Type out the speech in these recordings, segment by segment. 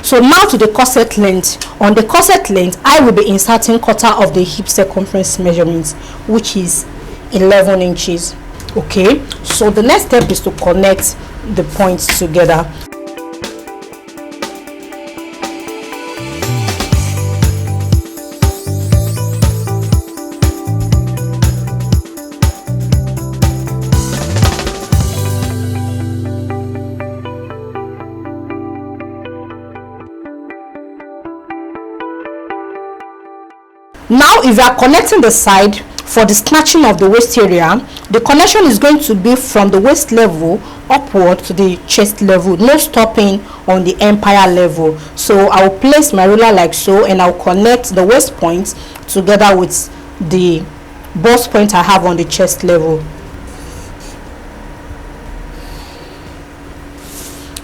So now to the corset length. On the corset length, I will be inserting quarter of the hip circumference measurement, which is 11 inches. Okay, so the next step is to connect the points together. Now if you are connecting the side, for the snatching of the waist area, the connection is going to be from the waist level upward to the chest level, no stopping on the empire level. So I will place my ruler like so, and I'll connect the waist point together with the bust point I have on the chest level,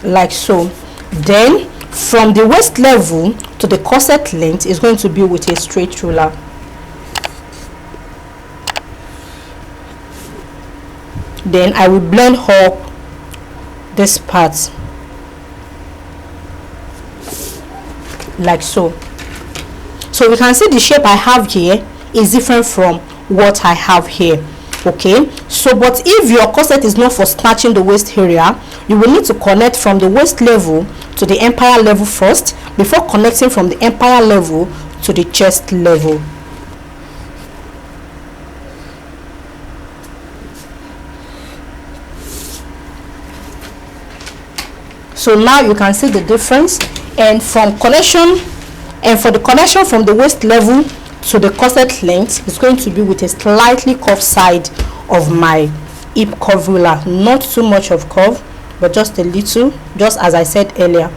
like so. Then from the waist level to the corset length is going to be with a straight ruler. Then I will blend up this part like so. So we can see the shape I have here is different from what I have here. Okay, so but if your corset is not for snatching the waist area, you will need to connect from the waist level to the empire level first before connecting from the empire level to the chest level. So now you can see the difference, and from connection, and for the connection from the waist level to the corset length is going to be with a slightly curved side of my hip curve ruler, not too much of curve, but just a little, just as I said earlier.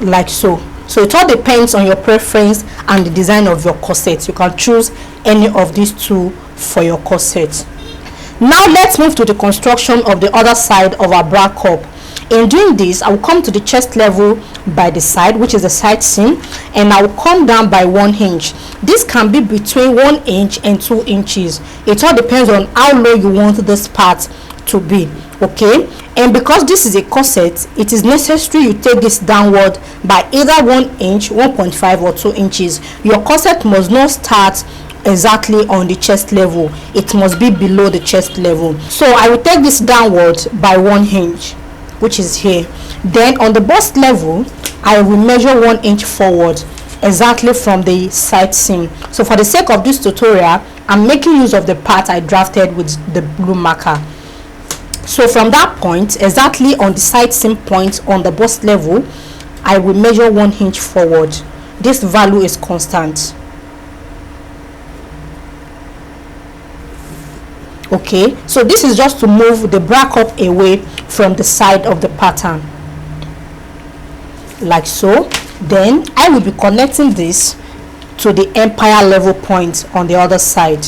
Like so. So it all depends on your preference and the design of your corset. You can choose any of these two for your corset. Now let's move to the construction of the other side of our bra cup. In doing this, I will come to the chest level by the side, which is the side seam, and I will come down by 1 inch. This can be between 1 inch and 2 inches. It all depends on how low you want this part to be. Okay, and because this is a corset, it is necessary you take this downward by either 1 inch, 1.5 or 2 inches. Your corset must not start exactly on the chest level, it must be below the chest level. So I will take this downward by 1 inch, which is here. Then on the bust level, I will measure 1 inch forward, exactly from the side seam. So for the sake of this tutorial, I'm making use of the part I drafted with the blue marker. So from that point, exactly on the side seam point on the bust level, I will measure 1 inch forward. This value is constant. Okay, so this is just to move the bra cup away from the side of the pattern, like so. Then I will be connecting this to the empire level point on the other side.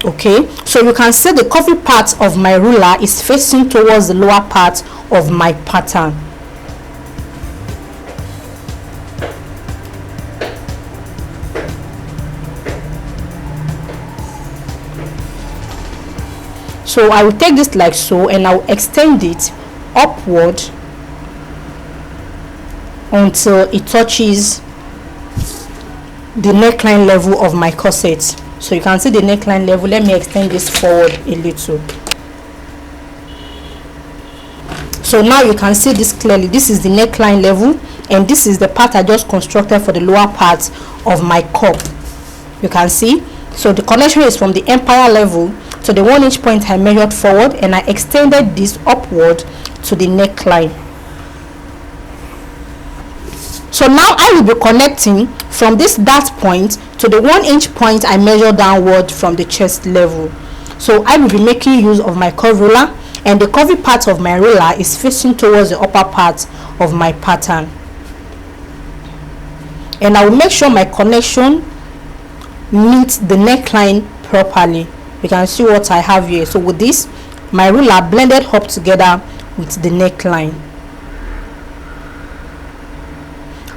Okay, so you can see the curvy part of my ruler is facing towards the lower part of my pattern. So I will take this like so, and I will extend it upward until it touches the neckline level of my corset. So you can see the neckline level. Let me extend this forward a little. So now you can see this clearly. This is the neckline level, and this is the part I just constructed for the lower part of my cup. You can see. So the connection is from the empire level to the 1 inch point I measured forward, and I extended this upward to the neckline. So now I will be connecting from this dart point to the 1 inch point I measured downward from the chest level. So I will be making use of my curve ruler, and the curvy part of my ruler is facing towards the upper part of my pattern. And I will make sure my connection meets the neckline properly. You can see what I have here. So with this, my ruler blended up together with the neckline,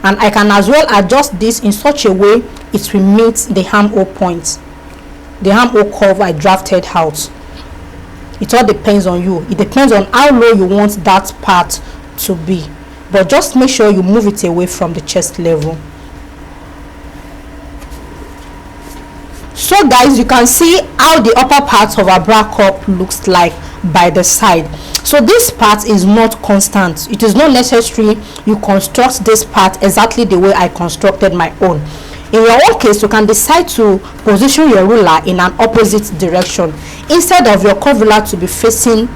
and I can as well adjust this in such a way it will meet the armhole point, the armhole curve I drafted out. It all depends on you. It depends on how low you want that part to be, but just make sure you move it away from the chest level. So guys, you can see how the upper part of our bra cup looks like by the side. So this part is not constant. It is not necessary you construct this part exactly the way I constructed my own. In your own case, you can decide to position your ruler in an opposite direction. Instead of your curve ruler to be facing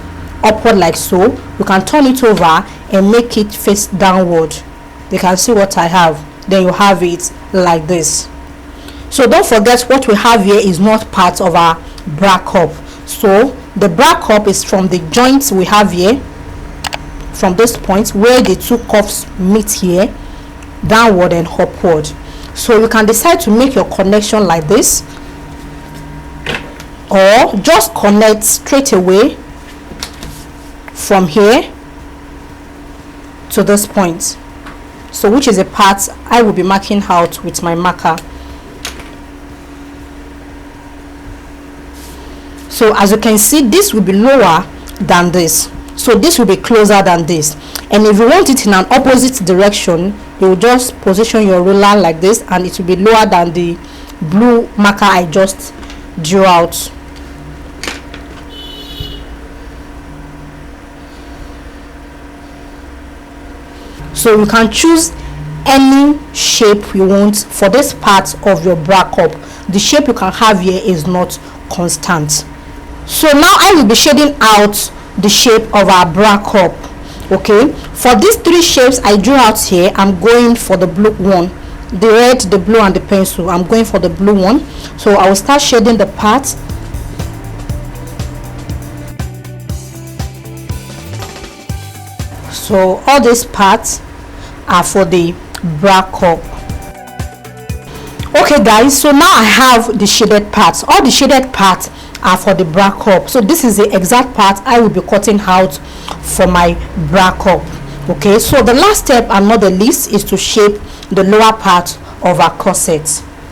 upward like so, you can turn it over and make it face downward. You can see what I have. Then you have it like this. So don't forget, what we have here is not part of our bra cup. So the bra cup is from the joints we have here, from this point where the two cuffs meet here, downward and upward. So you can decide to make your connection like this, or just connect straight away from here to this point. So which is a part I will be marking out with my marker. So as you can see, this will be lower than this, so this will be closer than this. And if you want it in an opposite direction, you will just position your ruler like this, and it will be lower than the blue marker I just drew out. So you can choose any shape you want for this part of your bra cup. The shape you can have here is not constant. So now I will be shading out the shape of our bra cup. Okay, for these three shapes I drew out here, I'm going for the blue one, the red, the blue and the pencil. I'm going for the blue one. So I will start shading the part. So all these parts are for the bra cup. Okay guys, so now I have the shaded parts. All the shaded parts are for the bra cup. So this is the exact part I will be cutting out for my bra cup. Okay, so the last step and not the least is to shape the lower part of our corset.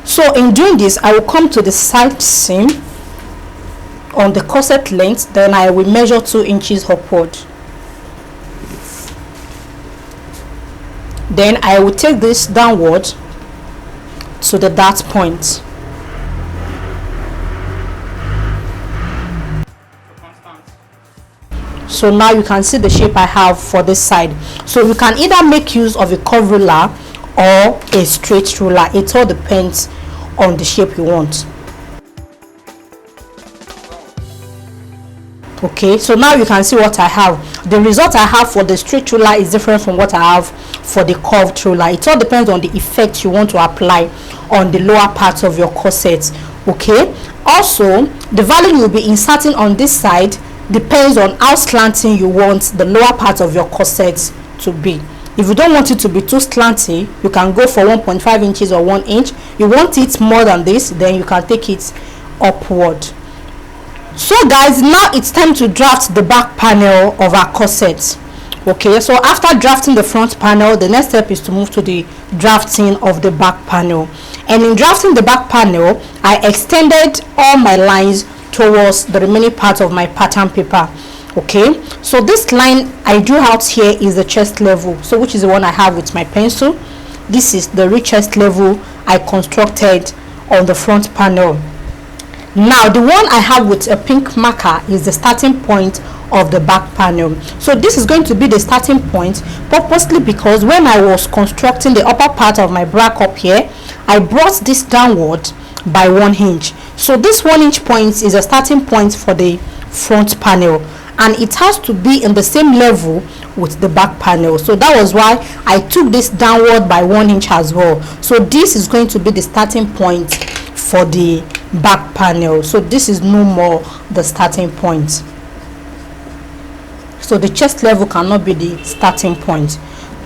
So in doing this, I will come to the side seam on the corset length, then I will measure 2 inches upward. Then I will take this downward to the dart point. So now you can see the shape I have for this side. So you can either make use of a curve ruler or a straight ruler. It all depends on the shape you want. Okay, so now you can see what I have. The result I have for the straight ruler is different from what I have for the curved ruler. It all depends on the effect you want to apply on the lower part of your corset. Okay, also the value you'll be inserting on this side depends on how slanting you want the lower part of your corset to be. If you don't want it to be too slanty, you can go for 1.5 inches or 1 inch. You want it more than this, then you can take it upward. So guys, now it's time to draft the back panel of our corset. Okay, so after drafting the front panel, the next step is to move to the drafting of the back panel. And in drafting the back panel, I extended all my lines towards the remaining part of my pattern paper. Okay, so this line I drew out here is the chest level, so which is the one I have with my pencil. This is the real chest level I constructed on the front panel. Now the one I have with a pink marker is the starting point of the back panel. So this is going to be the starting point, purposely because when I was constructing the upper part of my bra cup here, I brought this downward by 1 inch. So this 1 inch point is a starting point for the front panel, and it has to be in the same level with the back panel. So that was why I took this downward by 1 inch as well. So this is going to be the starting point for the back panel. So this is no more the starting point. So the chest level cannot be the starting point.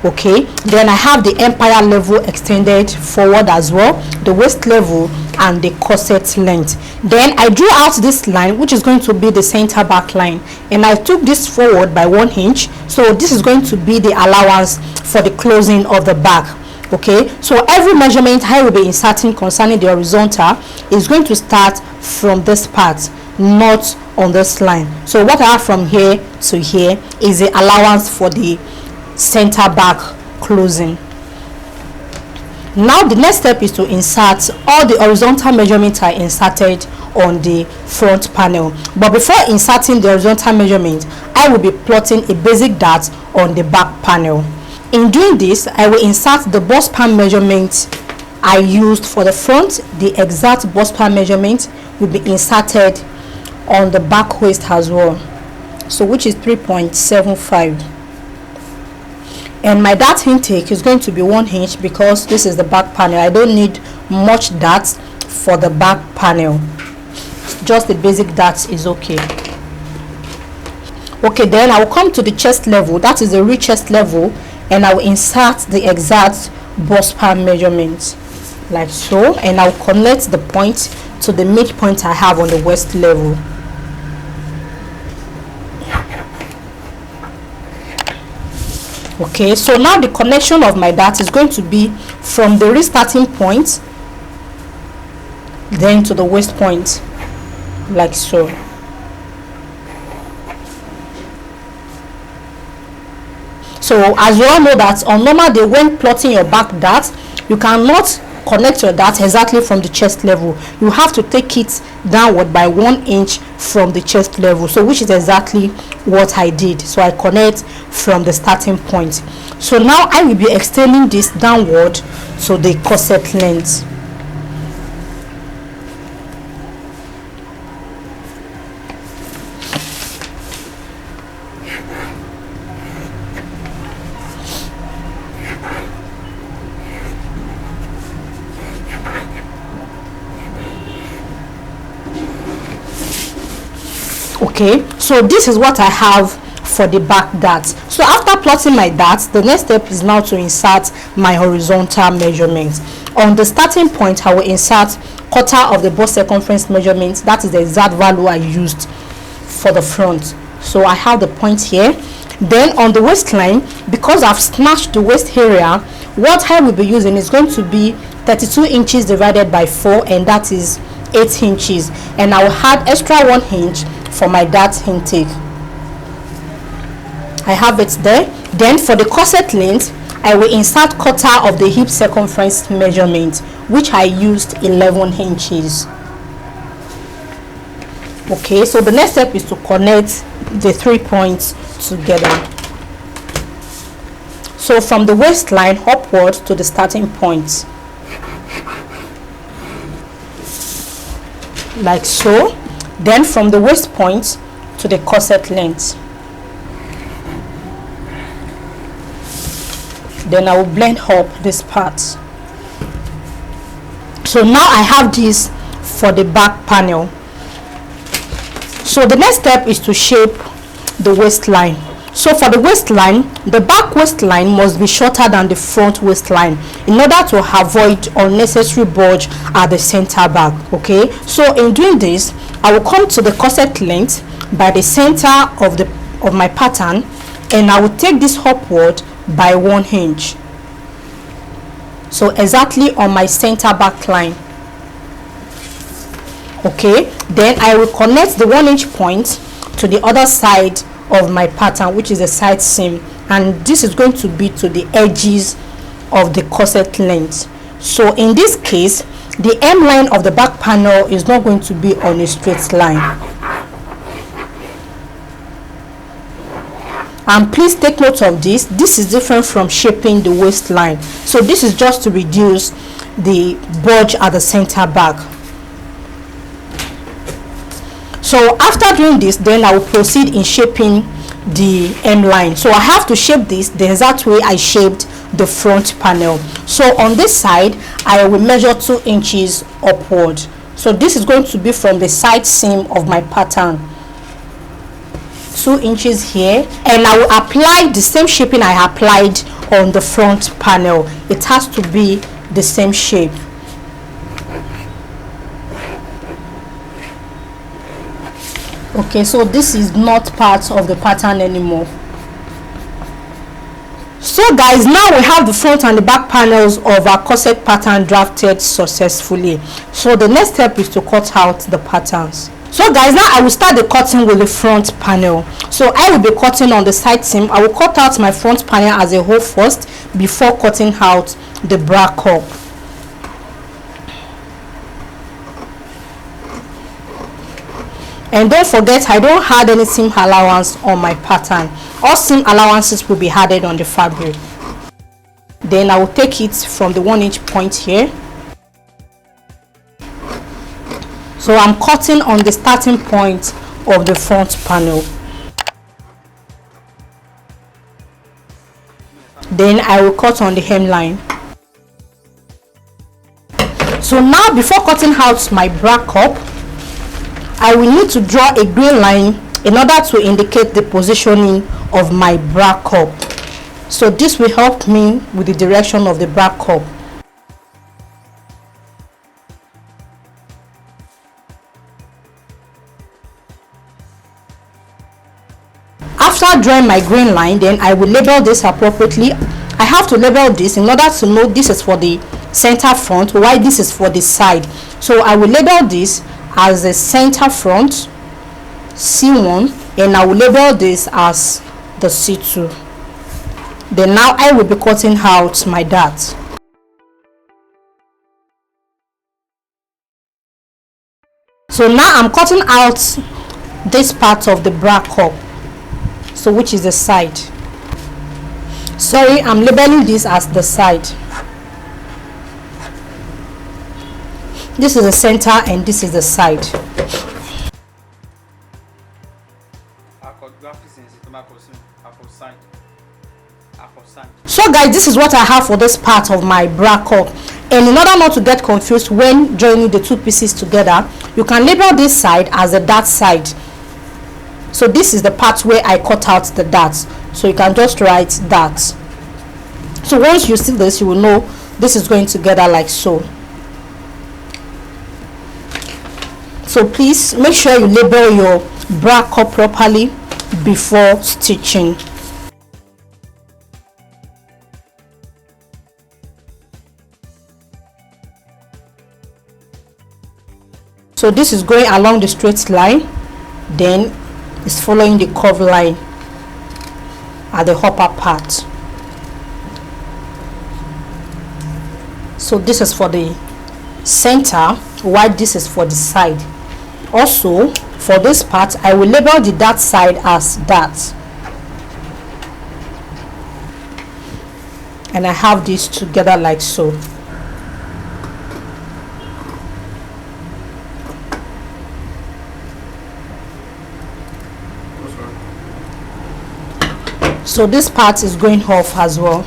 Okay, then I have the empire level extended forward as well, the waist level and the corset length. Then I drew out this line, which is going to be the center back line, and I took this forward by 1 inch. So this is going to be the allowance for the closing of the back. Okay, so every measurement I will be inserting concerning the horizontal is going to start from this part. not on this line. So what I have from here to here is the allowance for the center back closing. Now the next step is to insert. All the horizontal measurements are inserted on the front panel, but before inserting the horizontal measurement, I will be plotting a basic dart on the back panel. In doing this, I will insert the bust span measurement I used for the front. The exact bust span measurement will be inserted on the back waist as well, so which is 3.75. and my dart intake is going to be 1 inch because this is the back panel. I don't need much dart for the back panel, just the basic dart is okay. Okay, then I will come to the chest level, that is the real chest level, and I will insert the exact bust span measurement like so, and I'll connect the point to the midpoint I have on the waist level. Okay, so now the connection of my dart is going to be from the restarting point then to the waist point like so. So as you all know that on normal day, when plotting your back dart, you cannot connect your dart exactly from the chest level. You have to take it downward by 1 inch from the chest level, so which is exactly what I did. So I connect from the starting point. So now I will be extending this downward to the corset length. Okay, so this is what I have for the back dart. So after plotting my dart, the next step is now to insert my horizontal measurements. On the starting point, I will insert quarter of the bust circumference measurement. That is the exact value I used for the front. So I have the point here. Then on the waistline, because I've snatched the waist area, what I will be using is going to be 32 inches divided by 4, and that is 8 inches, and I will add extra 1 inch for my dart intake. I have it there. Then for the corset length, I will insert quarter of the hip circumference measurement, which I used 11 inches. Okay, so the next step is to connect the 3 points together. So from the waistline upward to the starting point like so. Then from the waist point to the corset length. Then I will blend up this part. So now I have this for the back panel. So the next step is to shape the waistline. So for the waistline, the back waistline must be shorter than the front waistline in order to avoid unnecessary bulge at the center back. Okay, so in doing this, I will come to the corset length by the center of my pattern, and I will take this upward by 1 inch. So exactly on my center back line. Okay, then I will connect the 1 inch point to the other side of my pattern, which is the side seam, and this is going to be to the edges of the corset length. So in this case, the hem line of the back panel is not going to be on a straight line. And please take note of this. This is different from shaping the waistline. So this is just to reduce the bulge at the center back. So after doing this, then I will proceed in shaping the hem line. So I have to shape this the exact way I shaped the front panel. So on this side, I will measure 2 inches upward. So this is going to be from the side seam of my pattern, 2 inches here, and I will apply the same shaping I applied on the front panel. It has to be the same shape. Okay, so this is not part of the pattern anymore. So guys, now we have the front and the back panels of our corset pattern drafted successfully. So the next step is to cut out the patterns. So guys, now I will start the cutting with the front panel. So I will be cutting on the side seam. I will cut out my front panel as a whole first before cutting out the bra cup. And don't forget, I don't add any seam allowance on my pattern. All seam allowances will be added on the fabric. Then I will take it from the 1 inch point here. So I'm cutting on the starting point of the front panel. Then I will cut on the hemline. So now, before cutting out my bra cup, I will need to draw a green line in order to indicate the positioning of my bra cup. So this will help me with the direction of the bra cup. After drawing my green line, then I will label this appropriately. I have to label this in order to know this is for the center front, while this is for the side. So I will label this as the center front, C1, and I will label this as the C2. Then now I will be cutting out my dart. So now I'm cutting out this part of the bra cup, so which is the side. Sorry, I'm labeling this as the side. This is the center and this is the side. So guys, this is what I have for this part of my bra cup. And in order not to get confused when joining the two pieces together, you can label this side as the dart side. So this is the part where I cut out the darts. So you can just write that. So once you see this, you will know this is going together like so. So please make sure you label your bra cup properly before stitching. So this is going along the straight line, then it's following the curved line at the upper part. So this is for the center, while this is for the side. Also, for this part, I will label the dart side as that. And I have this together like so. So this part is going off as well.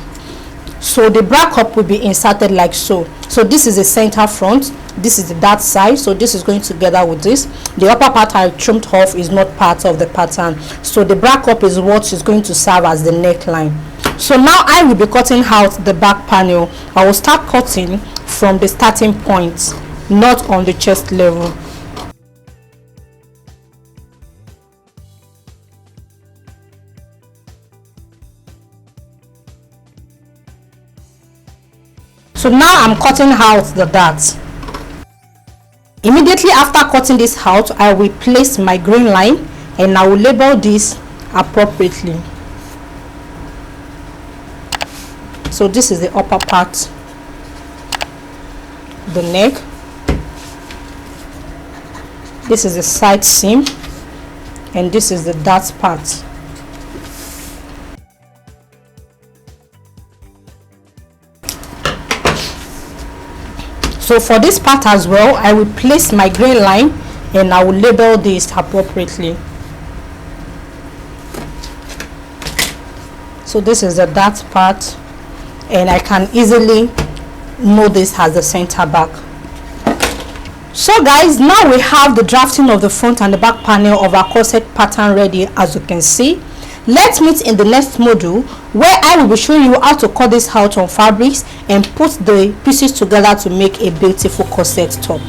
So the bra cup will be inserted like so. So this is the center front, this is the dart side, so this is going together with this. The upper part I trimmed off is not part of the pattern, so the bra cup is what is going to serve as the neckline. So now I will be cutting out the back panel. I will start cutting from the starting point, not on the chest level. So now I'm cutting out the dart. Immediately after cutting this out, I will place my green line and I will label this appropriately. So this is the upper part, the neck. This is the side seam, and this is the dart part. So for this part as well, I will place my green line and I will label this appropriately. So this is the dart part, and I can easily know this as the center back. So guys, now we have the drafting of the front and the back panel of our corset pattern ready, as you can see. Let's meet in the next module where I will be showing you how to cut this out on fabrics and put the pieces together to make a beautiful corset top.